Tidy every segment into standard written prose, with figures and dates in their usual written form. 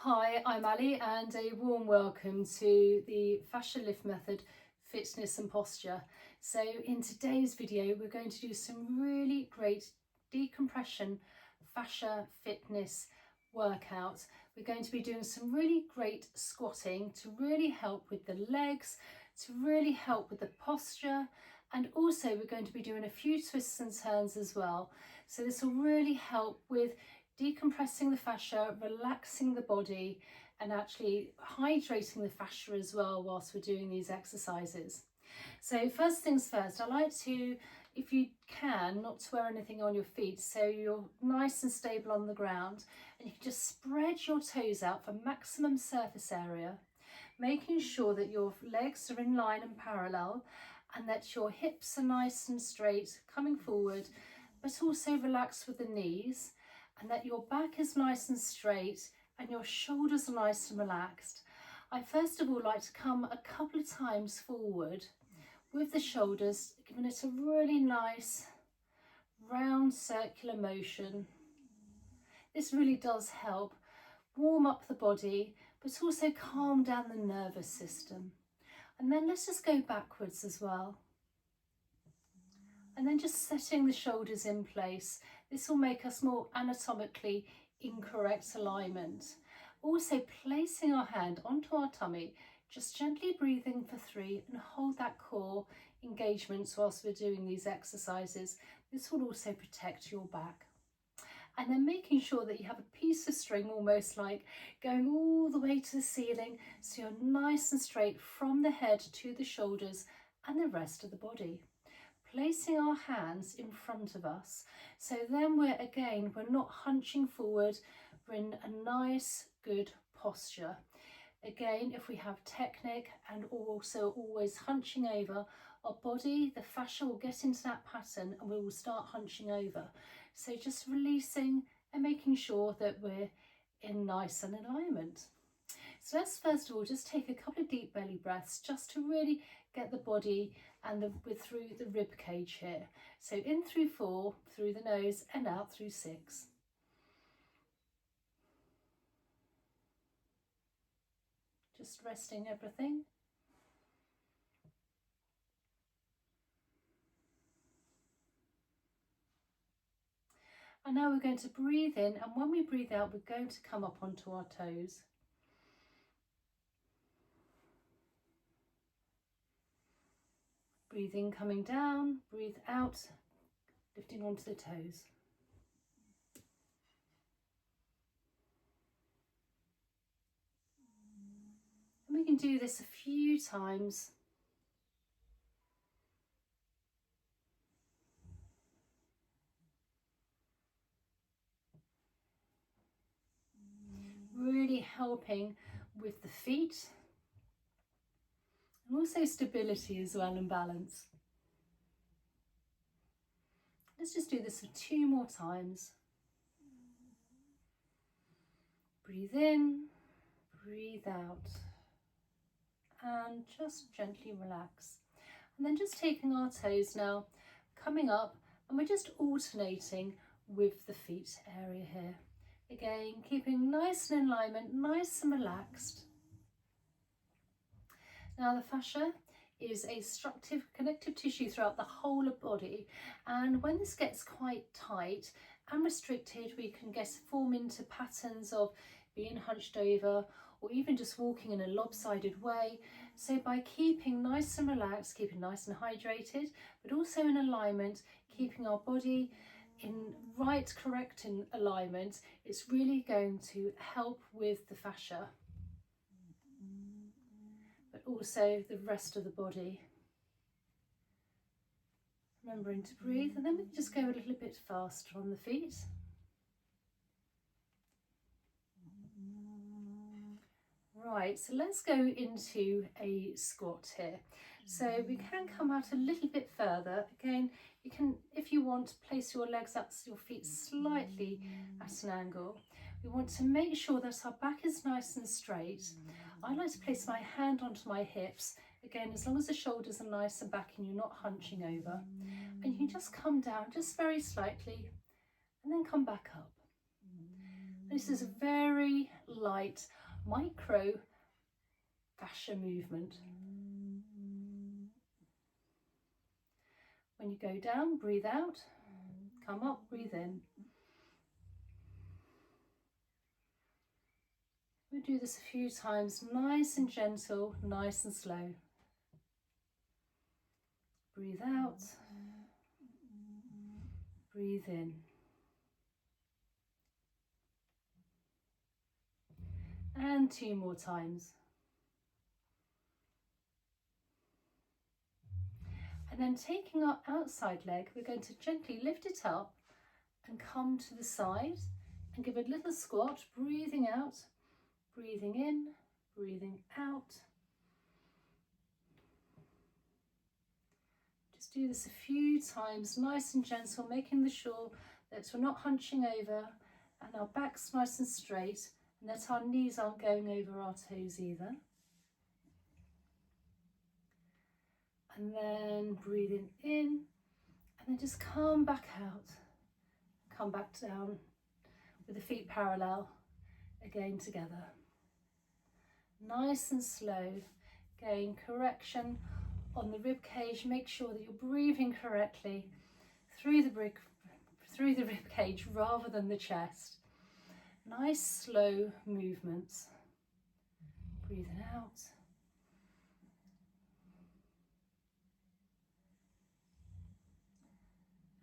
Hi, I'm Ali and a warm welcome to the Fascia Lift Method Fitness and Posture. So in today's video we're going to do some really great decompression fascia fitness workout. We're going to be doing some really great squatting to really help with the legs, to really help with the posture, and also we're going to be doing a few twists and turns as well. So this will really help with decompressing the fascia, relaxing the body, and actually hydrating the fascia as well whilst we're doing these exercises. So first things first, I like to, if you can, not to wear anything on your feet so you're nice and stable on the ground, and you can just spread your toes out for maximum surface area, making sure that your legs are in line and parallel and that your hips are nice and straight coming forward, but also relaxed with the knees, and that your back is nice and straight and your shoulders are nice and relaxed. I first of all like to come a couple of times forward with the shoulders, giving it a really nice round circular motion. This really does help warm up the body, but also calm down the nervous system. And then let's just go backwards as well. And then just setting the shoulders in place. This will make us more anatomically incorrect alignment. Also placing our hand onto our tummy, just gently breathing for 3 and hold that core engagement whilst we're doing these exercises. This will also protect your back. And then making sure that you have a piece of string, almost like going all the way to the ceiling, so you're nice and straight from the head to the shoulders and the rest of the body. Placing our hands in front of us, so then we're not hunching forward, we're in a nice good posture. Again, if we have technique and also always hunching over our body, the fascia will get into that pattern and we will start hunching over. So just releasing and making sure that we're in nice and alignment. So let's first of all just take a couple of deep belly breaths just to really get the body and through the rib cage here. So in through 4, through the nose, and out through 6. Just resting everything. And now we're going to breathe in, and when we breathe out, we're going to come up onto our toes. Breathe in, coming down, breathe out, lifting onto the toes. And we can do this a few times. Really helping with the feet and also stability as well and balance. Let's just do this for 2 more times. Breathe in, breathe out, and just gently relax. And then just taking our toes now, coming up, and we're just alternating with the feet area here. Again, keeping nice and in alignment, nice and relaxed. Now the fascia is a structural connective tissue throughout the whole of body, and when this gets quite tight and restricted, we can form into patterns of being hunched over or even just walking in a lopsided way. So by keeping nice and relaxed, keeping nice and hydrated, but also in alignment, keeping our body in correct in alignment, it's really going to help with the fascia, but also the rest of the body. Remembering to breathe, and then we can just go a little bit faster on the feet. Right, so let's go into a squat here. So we can come out a little bit further. Again, you can, if you want, place your legs up, your feet slightly at an angle. We want to make sure that our back is nice and straight. I like to place my hand onto my hips. Again, as long as the shoulders are nice and back and you're not hunching over. And you can just come down just very slightly and then come back up. This is a very light micro fascia movement. When you go down, breathe out, come up, breathe in. We'll do this a few times, nice and gentle, nice and slow. Breathe out, breathe in. And 2 more times. And then taking our outside leg, we're going to gently lift it up and come to the side and give a little squat, breathing out, breathing in, breathing out. Just do this a few times, nice and gentle, making sure that we're not hunching over and our back's nice and straight and that our knees aren't going over our toes either. And then breathing in and then just come back out, come back down with the feet parallel, again together. Nice and slow, again correction on the rib cage, make sure that you're breathing correctly through the rib cage rather than the chest. Nice slow movements. Breathing out.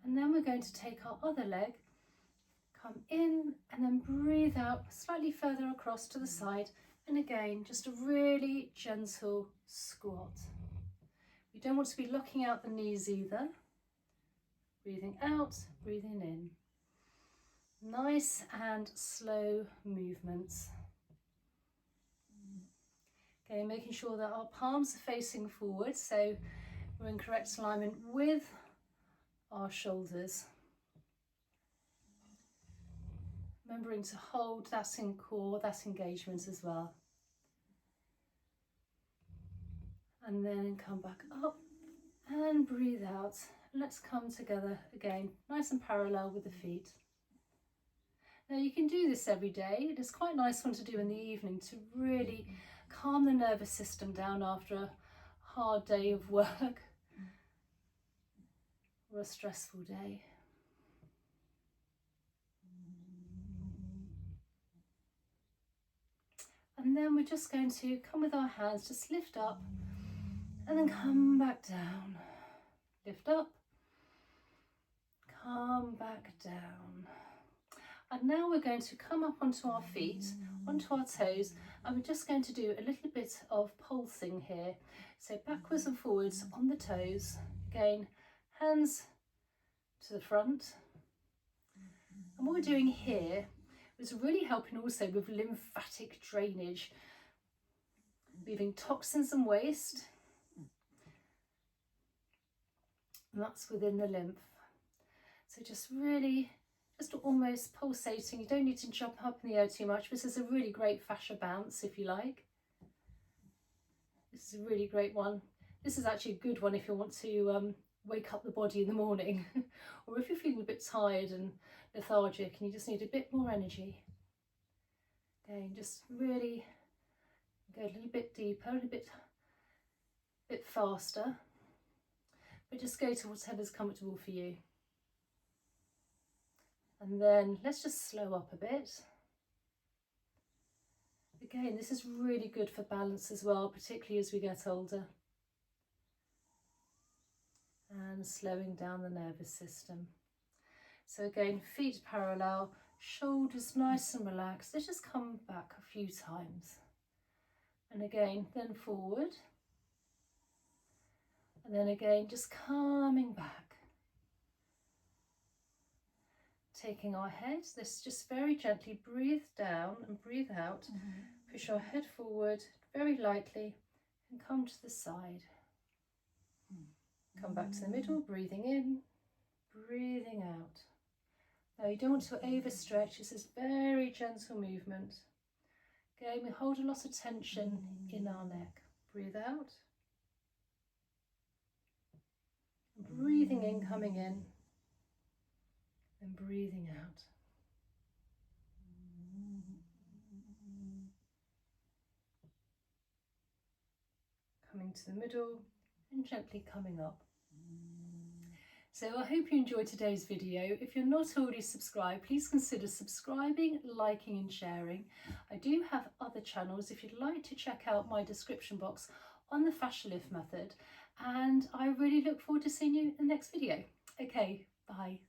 And then we're going to take our other leg, come in and then breathe out slightly further across to the side. And again, just a really gentle squat. We don't want to be locking out the knees either. Breathing out, breathing in. Nice and slow movements. Okay, making sure that our palms are facing forward, so we're in correct alignment with our shoulders. Remembering to hold that in core, that engagement as well. And then come back up and breathe out. Let's come together again, nice and parallel with the feet. Now you can do this every day. It's quite a nice one to do in the evening to really calm the nervous system down after a hard day of work or a stressful day. And then we're just going to come with our hands, just lift up and then come back down. Lift up, come back down. And now we're going to come up onto our feet, onto our toes, and we're just going to do a little bit of pulsing here. So backwards and forwards on the toes. Again, hands to the front. And what we're doing here is really helping also with lymphatic drainage, moving toxins and waste. And that's within the lymph. So just really, just almost pulsating. You don't need to jump up in the air too much. This is a really great fascia bounce, if you like. This is a really great one. This is actually a good one if you want to wake up the body in the morning, or if you're feeling a bit tired and lethargic and you just need a bit more energy. Again, just really go a little bit deeper, a bit faster, but just go to whatever's comfortable for you. And then let's just slow up a bit. Again, this is really good for balance as well, particularly as we get older. And slowing down the nervous system. So again, feet parallel, shoulders nice and relaxed. Let's just come back a few times. And again, then forward. And then again, just coming back. Taking our head, let's just very gently breathe down and breathe out. Push our head forward very lightly and come to the side. Come back to the middle, breathing in, breathing out. Now you don't want to overstretch, this is very gentle movement. Again, we hold a lot of tension in our neck. Breathe out. Breathing in, coming in, and breathing out. coming to the middle and gently coming up. So I hope you enjoyed today's video. If you're not already subscribed, please consider subscribing, liking and sharing. I do have other channels if you'd like to check out my description box on the fascia lift method, and I really look forward to seeing you in the next video. Okay, bye.